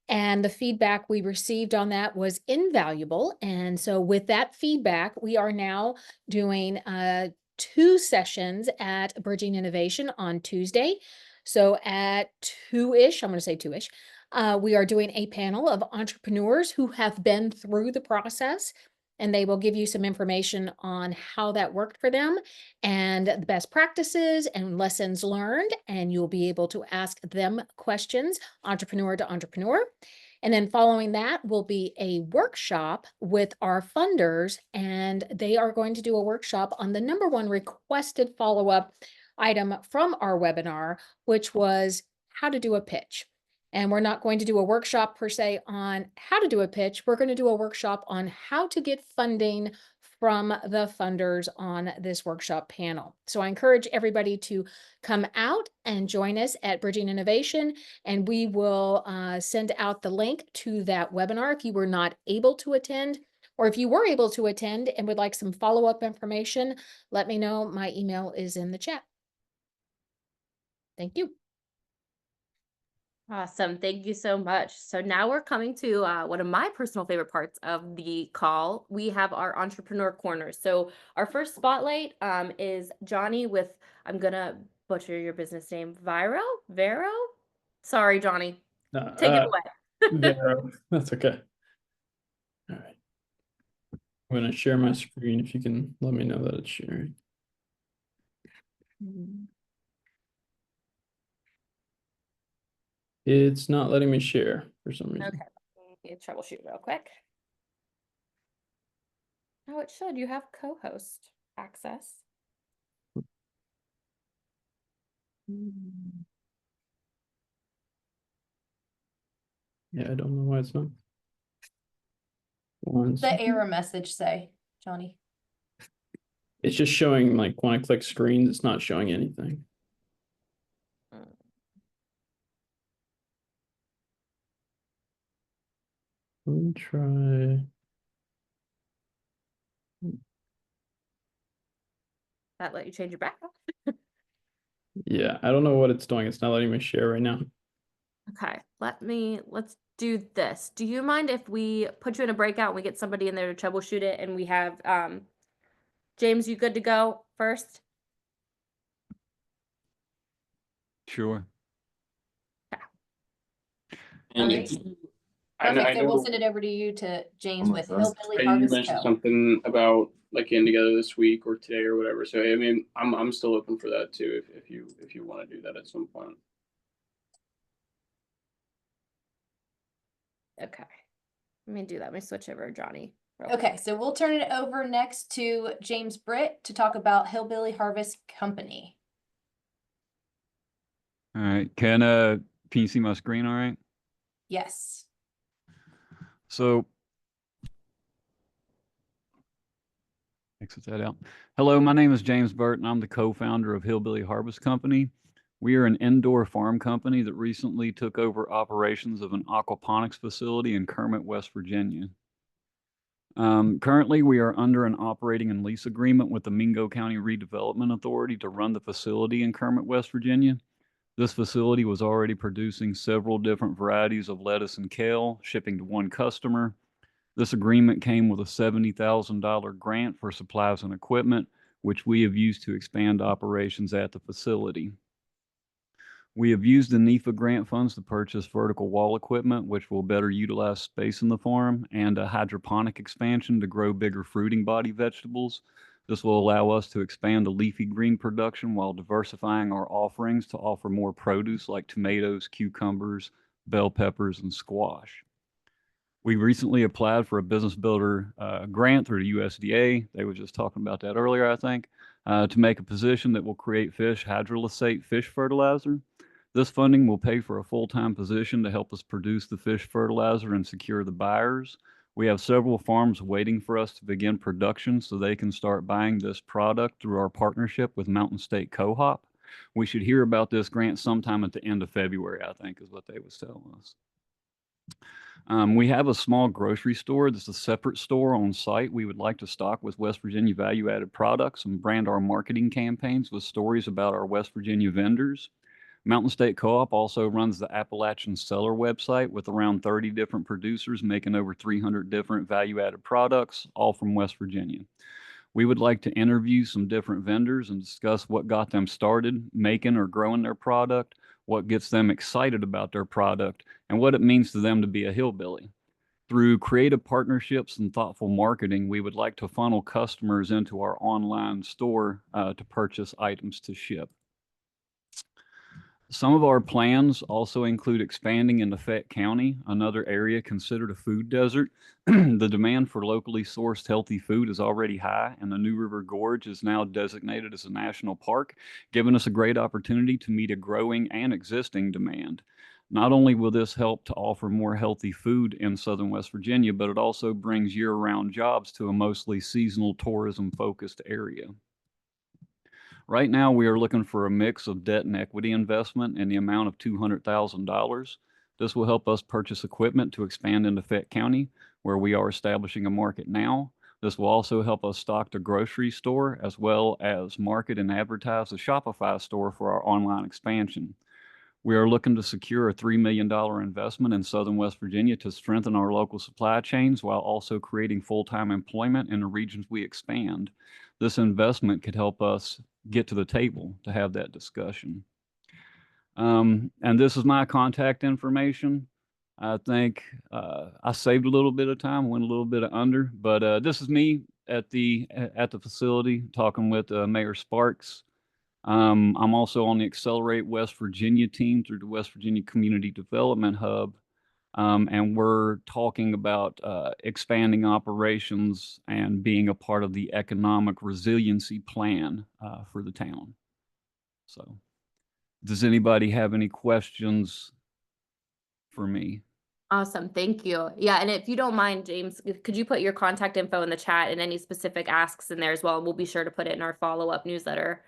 And the feedback we received on that was invaluable. And so with that feedback, we are now doing 2 sessions at Bridging Innovation on Tuesday. So at 2-ish, I'm going to say 2-ish, we are doing a panel of entrepreneurs who have been through the process, and they will give you some information on how that worked for them and the best practices and lessons learned. And you'll be able to ask them questions, entrepreneur to entrepreneur. And then following that will be a workshop with our funders, and they are going to do a workshop on the #1 requested follow-up item from our webinar, which was how to do a pitch. And we're not going to do a workshop per se on how to do a pitch. We're going to do a workshop on how to get funding from the funders on this workshop panel. So I encourage everybody to come out and join us at Bridging Innovation, and we will send out the link to that webinar if you were not able to attend, or if you were able to attend and would like some follow-up information, let me know. My email is in the chat. Thank you. Awesome. Thank you so much. So now we're coming to one of my personal favorite parts of the call. We have our entrepreneur corner. So our first spotlight is Johnny with, I'm going to butcher your business name, Vero? Sorry, Johnny. Take it away. Vero. That's okay. All right. I'm going to share my screen if you can let me know that it's sharing. It's not letting me share for some reason. Okay, let me troubleshoot real quick. Oh, it should. You have co-host access. Yeah, I don't know why it's not. The error message say, Johnny? It's just showing, like, when I click screens, it's not showing anything. Let me try. That let you change your background? Yeah, I don't know what it's doing. It's not letting me share right now. Okay, let's do this. Do you mind if we put you in a breakout and we get somebody in there to troubleshoot it, and we have James, you good to go first? Sure. All right. Perfect. So we'll send it over to you to James with Hillbilly You Harvest mentioned Co. something about like getting together this week or today or whatever. So I mean, I'm still open for that too if you want to do that at some point. Okay. Let me do that. Let me switch over to Johnny. Okay, so we'll turn it over next to James Britt to talk about Hillbilly Harvest Company. All right. Can you see my screen all right? Yes. So exit that out. Hello, my name is James Burt, and I'm the co-founder of Hillbilly Harvest Company. We are an indoor farm company that recently took over operations of an aquaponics facility in Kermit, West Virginia. Currently, we are under an operating and lease agreement with the Mingo County Redevelopment Authority to run the facility in Kermit, West Virginia. This facility was already producing several different varieties of lettuce and kale, shipping to one customer. This agreement came with a $70,000 grant for supplies and equipment, which we have used to expand operations at the facility. We have used the NEFA grant funds to purchase vertical wall equipment, which will better utilize space in the farm, and a hydroponic expansion to grow bigger fruiting body vegetables. This will allow us to expand the leafy green production while diversifying our offerings to offer more produce like tomatoes, cucumbers, bell peppers, and squash. We recently applied for a business builder grant through the USDA. They were just talking about that earlier, I think, to make a position that will create fish hydrolysate fish fertilizer. This funding will pay for a full-time position to help us produce the fish fertilizer and secure the buyers. We have several farms waiting for us to begin production so they can start buying this product through our partnership with Mountain State Co-op. We should hear about this grant sometime at the end of February, I think is what they was telling us. We have a small grocery store that's a separate store on site. We would like to stock with West Virginia value-added products and brand our marketing campaigns with stories about our West Virginia vendors. Mountain State Co-op also runs the Appalachian Seller website with around 30 different producers making over 300 different value-added products, all from West Virginia. We would like to interview some different vendors and discuss what got them started making or growing their product, what gets them excited about their product, and what it means to them to be a hillbilly. Through creative partnerships and thoughtful marketing, we would like to funnel customers into our online store to purchase items to ship. Some of our plans also include expanding into Fayette County, another area considered a food desert. The demand for locally sourced healthy food is already high, and the New River Gorge is now designated as a national park, giving us a great opportunity to meet a growing and existing demand. Not only will this help to offer more healthy food in southern West Virginia, but it also brings year-round jobs to a mostly seasonal tourism-focused area. Right now, we are looking for a mix of debt and equity investment in the amount of $200,000. This will help us purchase equipment to expand into Fayette County, where we are establishing a market now. This will also help us stock the grocery store, as well as market and advertise the Shopify store for our online expansion. We are looking to secure a $3 million investment in southern West Virginia to strengthen our local supply chains while also creating full-time employment in the regions we expand. This investment could help us get to the table to have that discussion. And this is my contact information. I think I saved a little bit of time, went a little bit under, but this is me at the facility talking with Mayor Sparks. I'm also on the Accelerate West Virginia team through the West Virginia Community Development Hub. And we're talking about expanding operations and being a part of the economic resiliency plan for the town. So, does anybody have any questions for me? Awesome. Thank you. Yeah. And if you don't mind, James, could you put your contact info in the chat and any specific asks in there as well? And we'll be sure to put it in our follow-up newsletter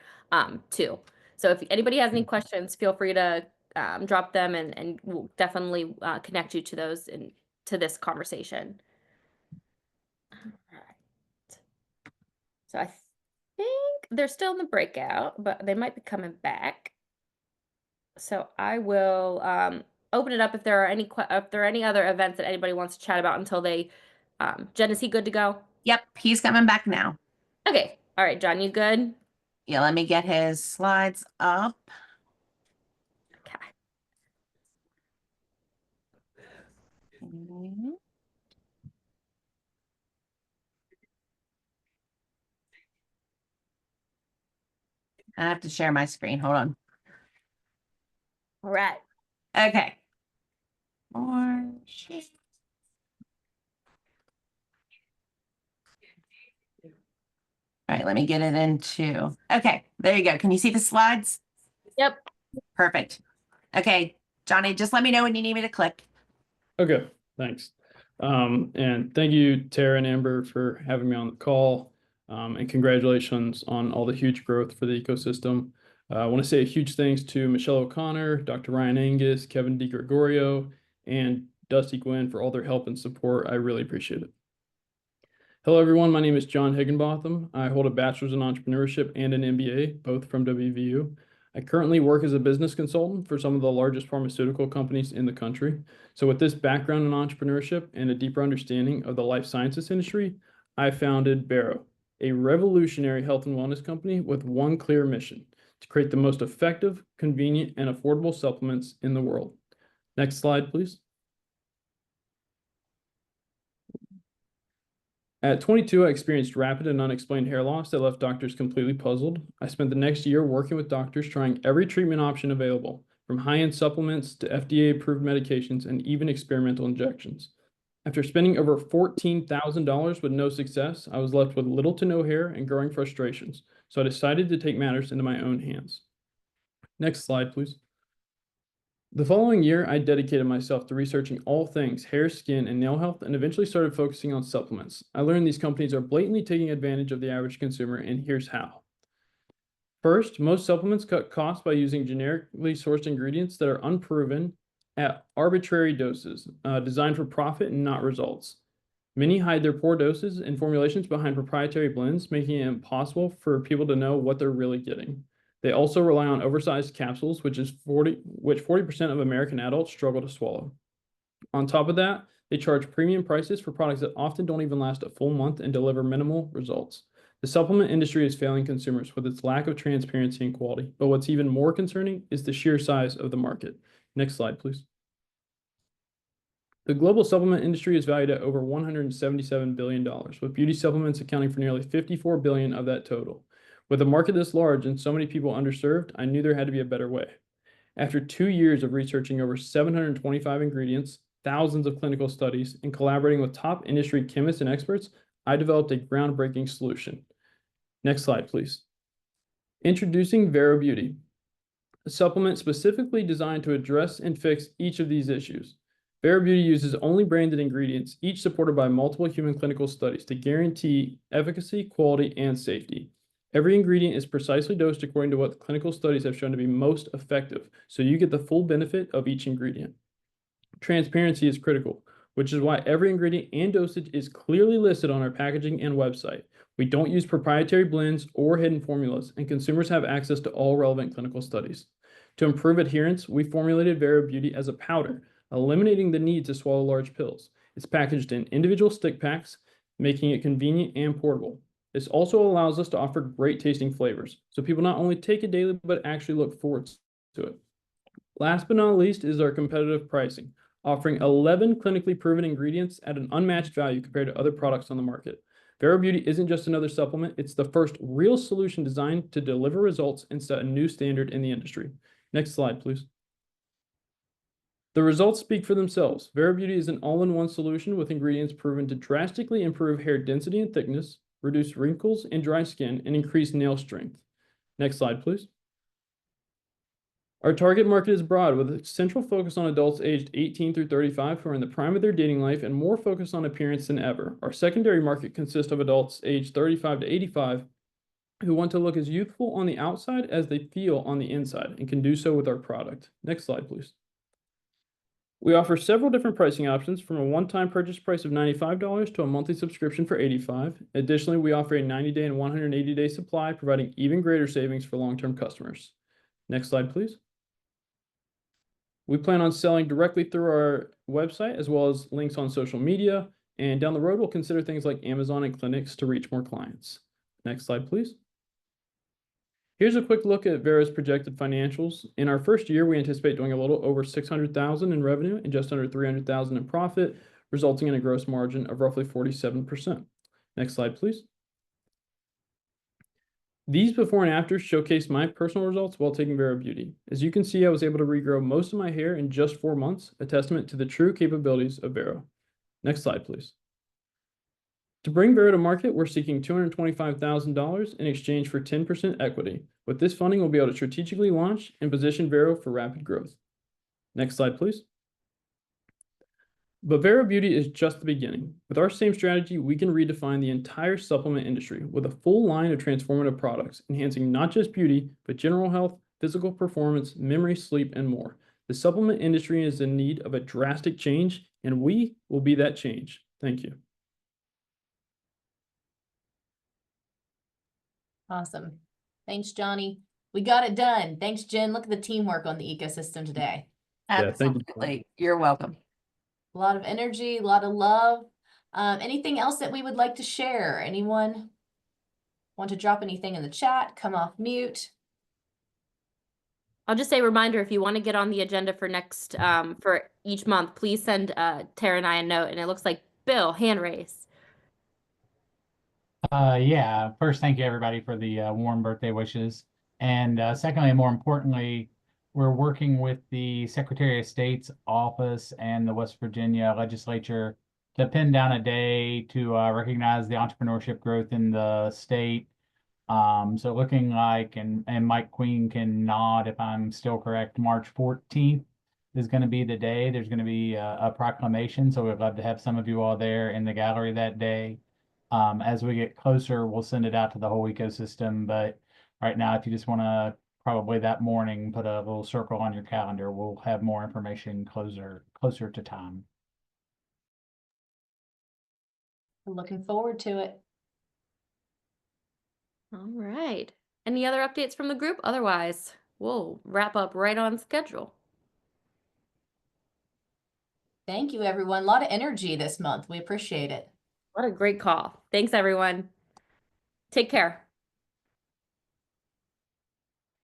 too. So if anybody has any questions, feel free to drop them and we'll definitely connect you to those and to this conversation. All right. So I think they're still in the breakout, but they might be coming back. So I will open it up if there are any other events that anybody wants to chat about until they. Jen, is he good to go? Yep, he's coming back now. Okay. All right, John, you good? Yeah, let me get his slides up. Okay. I have to share my screen. Hold on. All right. Okay. Orange. right, let me get it into, okay, there you go. Can you see the slides? Yep. Perfect. Okay, Johnny, just let me know when you need me to click. Okay, thanks. And thank you, Tara and Amber, for having me on the call. And congratulations on all the huge growth for the ecosystem. I want to say a huge thanks to Michelle O'Connor, Dr. Ryan Angus, Kevin DiGregorio, and Dusty Gwynn for all their help and support. I really appreciate it. Hello, everyone. My name is John Higginbotham. I hold a bachelor's in entrepreneurship and an MBA, both from WVU. I currently work as a business consultant for some of the largest pharmaceutical companies in the country. So with this background in entrepreneurship and a deeper understanding of the life sciences industry, I founded Barrow, a revolutionary health and wellness company with one clear mission: to create the most effective, convenient, and affordable supplements in the world. Next slide, please. At 22, I experienced rapid and unexplained hair loss that left doctors completely puzzled. I spent the next year working with doctors trying every treatment option available, from high-end supplements to FDA-approved medications and even experimental injections. After spending over $14,000 with no success, I was left with little to no hair and growing frustrations, so I decided to take matters into my own hands. Next slide, please. The following year, I dedicated myself to researching all things hair, skin, and nail health, and eventually started focusing on supplements. I learned these companies are blatantly taking advantage of the average consumer, and here's how. First, most supplements cut costs by using generically sourced ingredients that are unproven at arbitrary doses, designed for profit and not results. Many hide their poor doses and formulations behind proprietary blends, making it impossible for people to know what they're really getting. They also rely on oversized capsules, which 40% of American adults struggle to swallow. On top of that, they charge premium prices for products that often don't even last a full month and deliver minimal results. The supplement industry is failing consumers with its lack of transparency and quality. But what's even more concerning is the sheer size of the market. Next slide, please. The global supplement industry is valued at over $177 billion, with beauty supplements accounting for nearly $54 billion of that total. With a market this large and so many people underserved, I knew there had to be a better way. After 2 years of researching over 725 ingredients, thousands of clinical studies, and collaborating with top industry chemists and experts, I developed a groundbreaking solution. Next slide, please. Introducing Vero Beauty, a supplement specifically designed to address and fix each of these issues. Vero Beauty uses only branded ingredients, each supported by multiple human clinical studies to guarantee efficacy, quality, and safety. Every ingredient is precisely dosed according to what the clinical studies have shown to be most effective, so you get the full benefit of each ingredient. Transparency is critical, which is why every ingredient and dosage is clearly listed on our packaging and website. We don't use proprietary blends or hidden formulas, and consumers have access to all relevant clinical studies. To improve adherence, we formulated Vero Beauty as a powder, eliminating the need to swallow large pills. It's packaged in individual stick packs, making it convenient and portable. This also allows us to offer great tasting flavors, so people not only take it daily, but actually look forward to it. Last but not least is our competitive pricing, offering 11 clinically proven ingredients at an unmatched value compared to other products on the market. Vero Beauty isn't just another supplement, it's the first real solution designed to deliver results and set a new standard in the industry. Next slide, please. The results speak for themselves. Vero Beauty is an all-in-one solution with ingredients proven to drastically improve hair density and thickness, reduce wrinkles and dry skin, and increase nail strength. Next slide, please. Our target market is broad, with a central focus on adults aged 18 through 35 who are in the prime of their dating life and more focused on appearance than ever. Our secondary market consists of adults aged 35 to 85 who want to look as youthful on the outside as they feel on the inside and can do so with our product. Next slide, please. We offer several different pricing options, from a one-time purchase price of $95 to a monthly subscription for $85. Additionally, we offer a 90-day and 180-day supply, providing even greater savings for long-term customers. Next slide, please. We plan on selling directly through our website, as well as links on social media, and down the road, we'll consider things like Amazon and clinics to reach more clients. Next slide, please. Here's a quick look at Vero's projected financials. In our first year, we anticipate doing a little over $600,000 in revenue and just under $300,000 in profit, resulting in a gross margin of roughly 47%. Next slide, please. These before and afters showcase my personal results while taking Vero Beauty. As you can see, I was able to regrow most of my hair in just 4 months, a testament to the true capabilities of Vero. Next slide, please. To bring Vero to market, we're seeking $225,000 in exchange for 10% equity. With this funding, we'll be able to strategically launch and position Vero for rapid growth. Next slide, please. But Vero Beauty is just the beginning. With our same strategy, we can redefine the entire supplement industry with a full line of transformative products, enhancing not just beauty, but general health, physical performance, memory, sleep, and more. The supplement industry is in need of a drastic change, and we will be that change. Thank you. Awesome. Thanks, Johnny. We got it done. Thanks, Jen. Look at the teamwork on the ecosystem today. Yeah, thank you. Absolutely. You're welcome. A lot of energy, a lot of love. Anything else that we would like to share? Anyone want to drop anything in the chat? Come off mute. I'll just say reminder, if you want to get on the agenda for next, for each month, please send Tara and I a note. And it looks like Bill, hand raise. Yeah, first, thank you everybody for the warm birthday wishes. And secondly, and more importantly, we're working with the Secretary of State's office and the West Virginia legislature to pin down a day to recognize the entrepreneurship growth in the state. So looking like, and Mike Queen can nod if I'm still correct, March 14th is going to be the day. There's going to be a proclamation. So we'd love to have some of you all there in the gallery that day. As we get closer, we'll send it out to the whole ecosystem. But right now, if you just want to probably that morning, put a little circle on your calendar, we'll have more information closer to time. I'm looking forward to it. All right. Any other updates from the group? Otherwise, we'll wrap up right on schedule. Thank you, everyone. A lot of energy this month. We appreciate it. What a great call. Thanks, everyone. Take care.